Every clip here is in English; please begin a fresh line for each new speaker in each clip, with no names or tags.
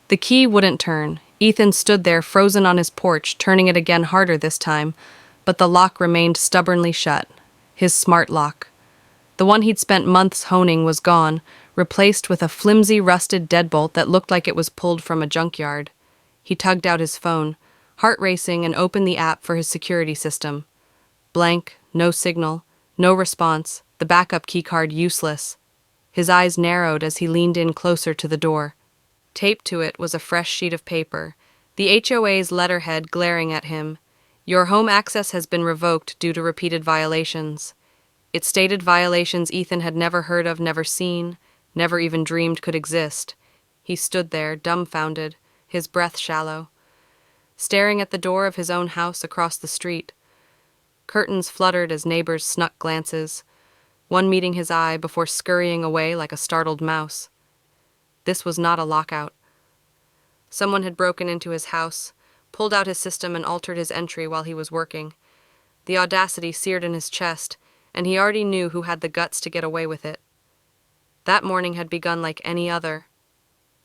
The key wouldn't turn. Ethan stood there frozen on his porch, turning it again harder this time, but the lock remained stubbornly shut. His smart lock. The one he'd spent months honing was gone, replaced with a flimsy, rusted deadbolt that looked like it was pulled from a junkyard. He tugged out his phone, heart racing, and opened the app for his security system. Blank, no signal, no response, the backup keycard useless. His eyes narrowed as he leaned in closer to the door. Taped to it was a fresh sheet of paper, the HOA's letterhead glaring at him. Your home access has been revoked due to repeated violations. It stated violations Ethan had never heard of, never seen, never even dreamed could exist. He stood there, dumbfounded, his breath shallow, staring at the door of his own house across the street. Curtains fluttered as neighbors snuck glances, one meeting his eye before scurrying away like a startled mouse. This was not a lockout. Someone had broken into his house, pulled out his system and altered his entry while he was working. The audacity seared in his chest, and he already knew who had the guts to get away with it. That morning had begun like any other.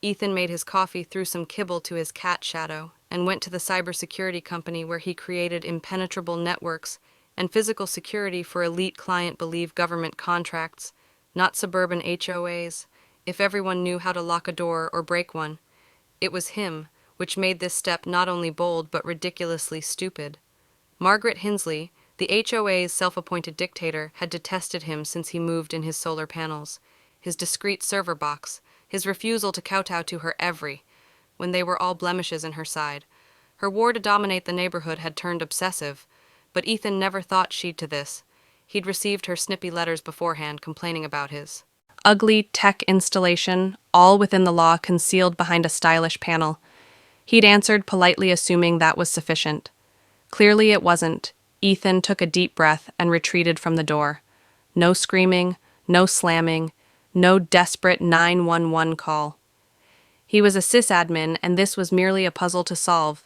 Ethan made his coffee, threw some kibble to his cat Shadow, and went to the cybersecurity company where he created impenetrable networks and physical security for elite client-believe government contracts, not suburban HOAs. If everyone knew how to lock a door or break one, it was him, which made this step not only bold but ridiculously stupid. Margaret Hinsley, the HOA's self-appointed dictator, had detested him since he moved in his solar panels, his discreet server box, his refusal to kowtow to her when they were all blemishes in her side. Her war to dominate the neighborhood had turned obsessive, but Ethan never thought she'd to this. He'd received her snippy letters beforehand complaining about his ugly tech installation, all within the law concealed behind a stylish panel. He'd answered politely, assuming that was sufficient. Clearly it wasn't. Ethan took a deep breath and retreated from the door. No screaming, no slamming, no desperate 911 call. He was a sysadmin, and this was merely a puzzle to solve.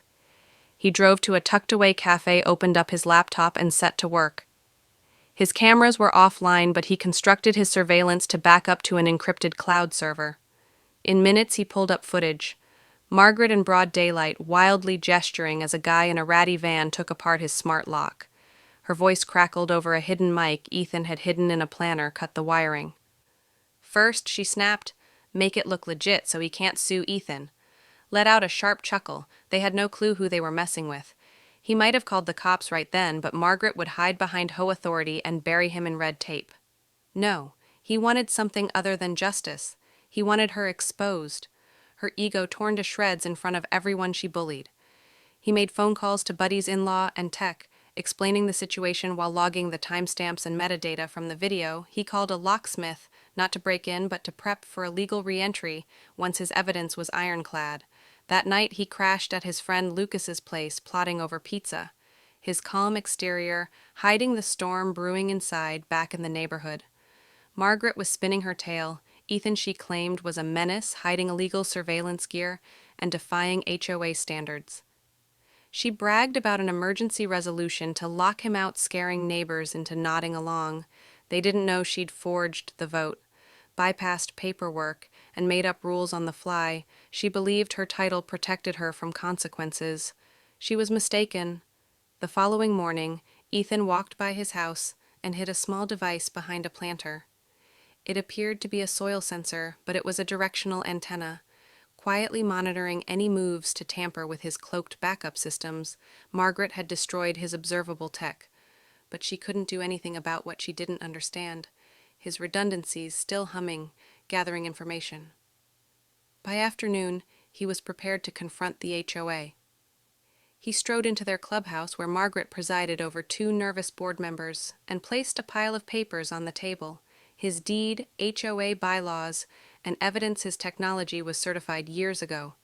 He drove to a tucked-away cafe, opened up his laptop, and set to work. His cameras were offline, but he constructed his surveillance to back up to an encrypted cloud server. In minutes, he pulled up footage. Margaret in broad daylight, wildly gesturing as a guy in a ratty van took apart his smart lock. Her voice crackled over a hidden mic Ethan had hidden in a planner, cut the wiring. First, she snapped, "Make it look legit so he can't sue Ethan." Let out a sharp chuckle. They had no clue who they were messing with. He might have called the cops right then, but Margaret would hide behind HOA authority and bury him in red tape. No, he wanted something other than justice. He wanted her exposed, her ego torn to shreds in front of everyone she bullied. He made phone calls to buddies in-law and tech, explaining the situation while logging the timestamps and metadata from the video. He called a locksmith, not to break in but to prep for a legal re-entry once his evidence was ironclad. That night he crashed at his friend Lucas's place, plotting over pizza. His calm exterior, hiding the storm brewing inside, back in the neighborhood. Margaret was spinning her tale. Ethan, she claimed, was a menace, hiding illegal surveillance gear and defying HOA standards. She bragged about an emergency resolution to lock him out, scaring neighbors into nodding along. They didn't know she'd forged the vote, bypassed paperwork, and made up rules on the fly. She believed her title protected her from consequences. She was mistaken. The following morning, Ethan walked by his house and hid a small device behind a planter. It appeared to be a soil sensor, but it was a directional antenna. Quietly monitoring any moves to tamper with his cloaked backup systems, Margaret had destroyed his observable tech. But she couldn't do anything about what she didn't understand. His redundancies still humming, gathering information. By afternoon, he was prepared to confront the HOA. He strode into their clubhouse where Margaret presided over two nervous board members and placed a pile of papers on the table, his deed, HOA bylaws, and evidence his technology was certified years ago.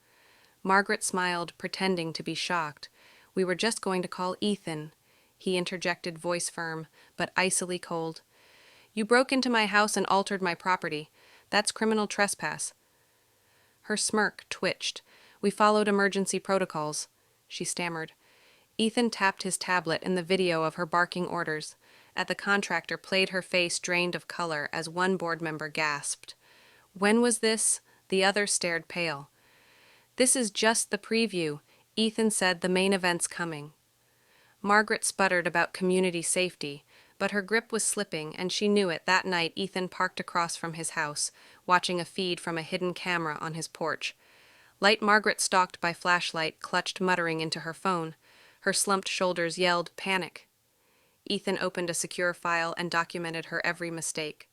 Margaret smiled, pretending to be shocked. "We were just going to call Ethan," he interjected, voice firm, but icily cold. "You broke into my house and altered my property. That's criminal trespass." Her smirk twitched. "We followed emergency protocols," she stammered. Ethan tapped his tablet in the video of her barking orders. At the contractor played her face drained of color as one board member gasped. "When was this?" The other stared pale. "This is just the preview," Ethan said. "The main event's coming." Margaret sputtered about community safety, but her grip was slipping, and she knew it. That night, Ethan parked across from his house, watching a feed from a hidden camera on his porch. Light Margaret, stalked by flashlight, clutched muttering into her phone. Her slumped shoulders yelled, "Panic." Ethan opened a secure file and documented her every mistake.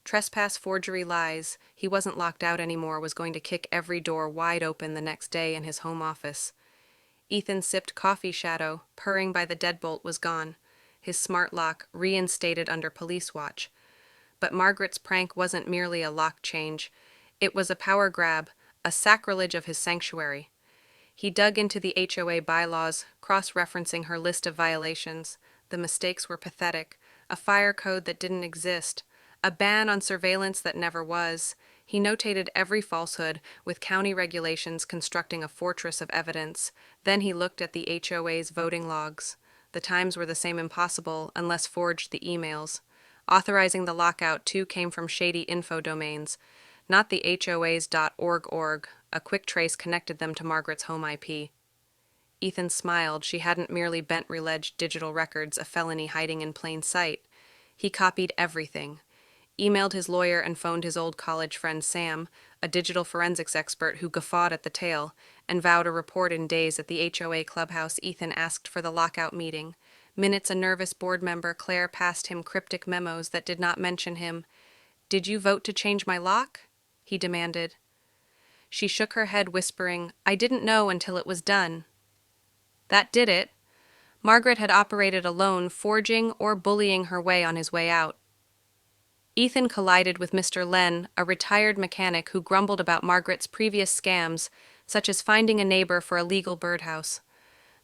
Trespass, forgery, lies. He wasn't locked out anymore, was going to kick every door wide open the next day in his home office. Ethan sipped coffee. Shadow, purring by the deadbolt, was gone, his smart lock reinstated under police watch. But Margaret's prank wasn't merely a lock change. It was a power grab, a sacrilege of his sanctuary. He dug into the HOA bylaws, cross-referencing her list of violations. The mistakes were pathetic. A fire code that didn't exist. A ban on surveillance that never was. He notated every falsehood, with county regulations constructing a fortress of evidence. Then he looked at the HOA's voting logs. The times were the same, impossible, unless forged the emails. Authorizing the lockout, too, came from shady info domains, not the HOA's .org. A quick trace connected them to Margaret's home IP. Ethan smiled. She hadn't merely bent-reledged digital records, a felony hiding in plain sight. He copied everything. Emailed his lawyer and phoned his old college friend Sam, a digital forensics expert who guffawed at the tale, and vowed a report in days. At the HOA clubhouse, Ethan asked for the lockout meeting. Minutes a nervous board member, Claire, passed him cryptic memos that did not mention him. "Did you vote to change my lock?" he demanded. She shook her head, whispering, "I didn't know until it was done." That did it. Margaret had operated alone, forging or bullying her way on his way out. Ethan collided with Mr. Len, a retired mechanic who grumbled about Margaret's previous scams, such as finding a neighbor for a legal birdhouse.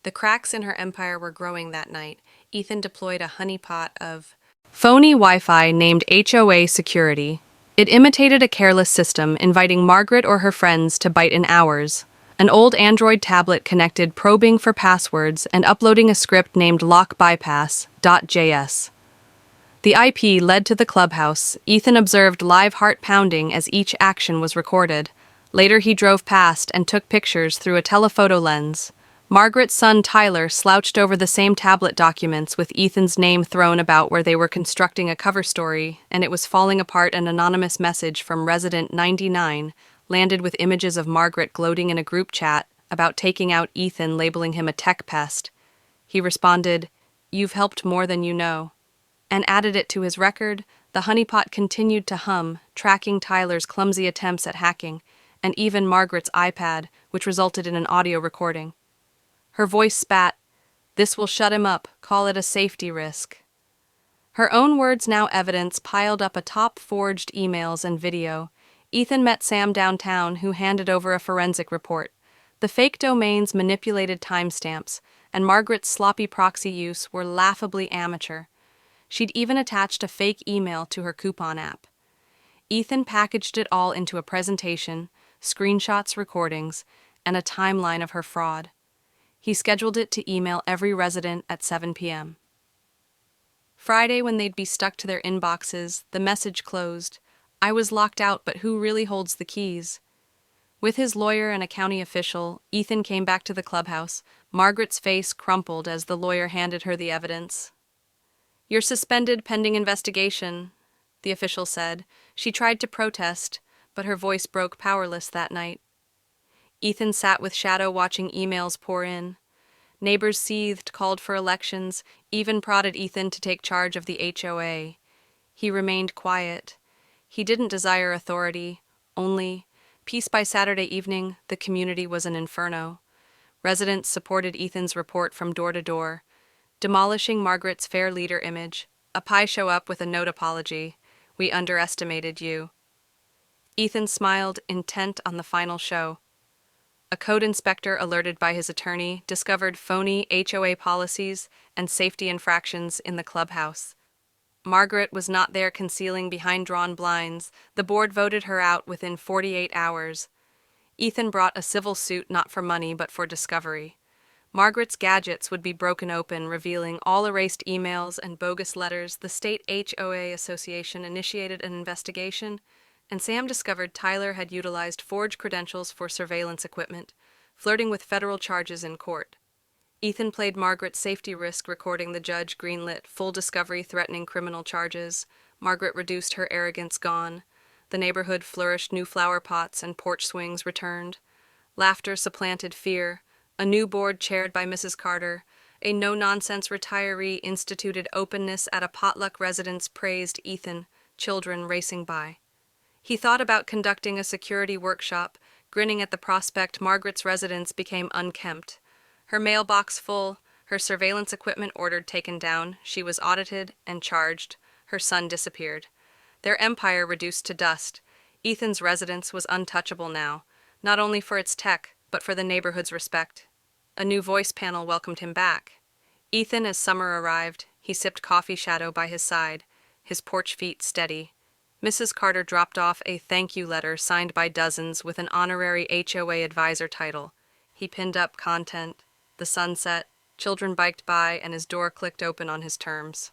The cracks in her empire were growing that night. Ethan deployed a honeypot of phony Wi-Fi named HOA Security. It imitated a careless system, inviting Margaret or her friends to bite in hours. An old Android tablet connected, probing for passwords and uploading a script named lockbypass.js. The IP led to the clubhouse. Ethan observed live heart pounding as each action was recorded. Later he drove past and took pictures through a telephoto lens. Margaret's son Tyler slouched over the same tablet documents with Ethan's name thrown about where they were constructing a cover story, and it was falling apart. An anonymous message from Resident 99 landed with images of Margaret gloating in a group chat about taking out Ethan, labeling him a tech pest. He responded, "You've helped more than you know," and added it to his record. The honeypot continued to hum, tracking Tyler's clumsy attempts at hacking, and even Margaret's iPad, which resulted in an audio recording. Her voice spat, "This will shut him up, call it a safety risk." Her own words, now evidence, piled up atop forged emails and video. Ethan met Sam downtown, who handed over a forensic report. The fake domains manipulated timestamps, and Margaret's sloppy proxy use were laughably amateur. She'd even attached a fake email to her coupon app. Ethan packaged it all into a presentation, screenshots, recordings, and a timeline of her fraud. He scheduled it to email every resident at 7 p.m. Friday, when they'd be stuck to their inboxes, the message closed. "I was locked out, but who really holds the keys?" With his lawyer and a county official, Ethan came back to the clubhouse. Margaret's face crumpled as the lawyer handed her the evidence. "You're suspended pending investigation," the official said. She tried to protest, but her voice broke, powerless that night. Ethan sat with Shadow, watching emails pour in. Neighbors seethed, called for elections, even prodded Ethan to take charge of the HOA. He remained quiet. He didn't desire authority, only peace. By Saturday evening, the community was an inferno. Residents supported Ethan's report from door to door, demolishing Margaret's fair leader image. A pie show up with a note apology. "We underestimated you." Ethan smiled, intent on the final show. A code inspector, alerted by his attorney, discovered phony HOA policies and safety infractions in the clubhouse. Margaret was not there, concealing behind drawn blinds. The board voted her out within 48 hours. Ethan brought a civil suit, not for money but for discovery. Margaret's gadgets would be broken open, revealing all erased emails and bogus letters. The state HOA Association initiated an investigation, and Sam discovered Tyler had utilized forged credentials for surveillance equipment, flirting with federal charges in court. Ethan played Margaret's safety risk, recording the judge greenlit full discovery threatening criminal charges. Margaret reduced her arrogance gone. The neighborhood flourished, new flower pots and porch swings returned. Laughter supplanted fear. A new board chaired by Mrs. Carter, a no-nonsense retiree, instituted openness at a potluck residence, praised Ethan, children racing by. He thought about conducting a security workshop, grinning at the prospect. Margaret's residence became unkempt. Her mailbox full, her surveillance equipment ordered taken down, she was audited and charged. Her son disappeared. Their empire reduced to dust. Ethan's residence was untouchable now, not only for its tech, but for the neighborhood's respect. A new voice panel welcomed him back. Ethan, as summer arrived, he sipped coffee, shadow by his side, his porch feet steady. Mrs. Carter dropped off a thank you letter signed by dozens with an honorary HOA advisor title. He pinned up content. The sunset, children biked by, and his door clicked open on his terms.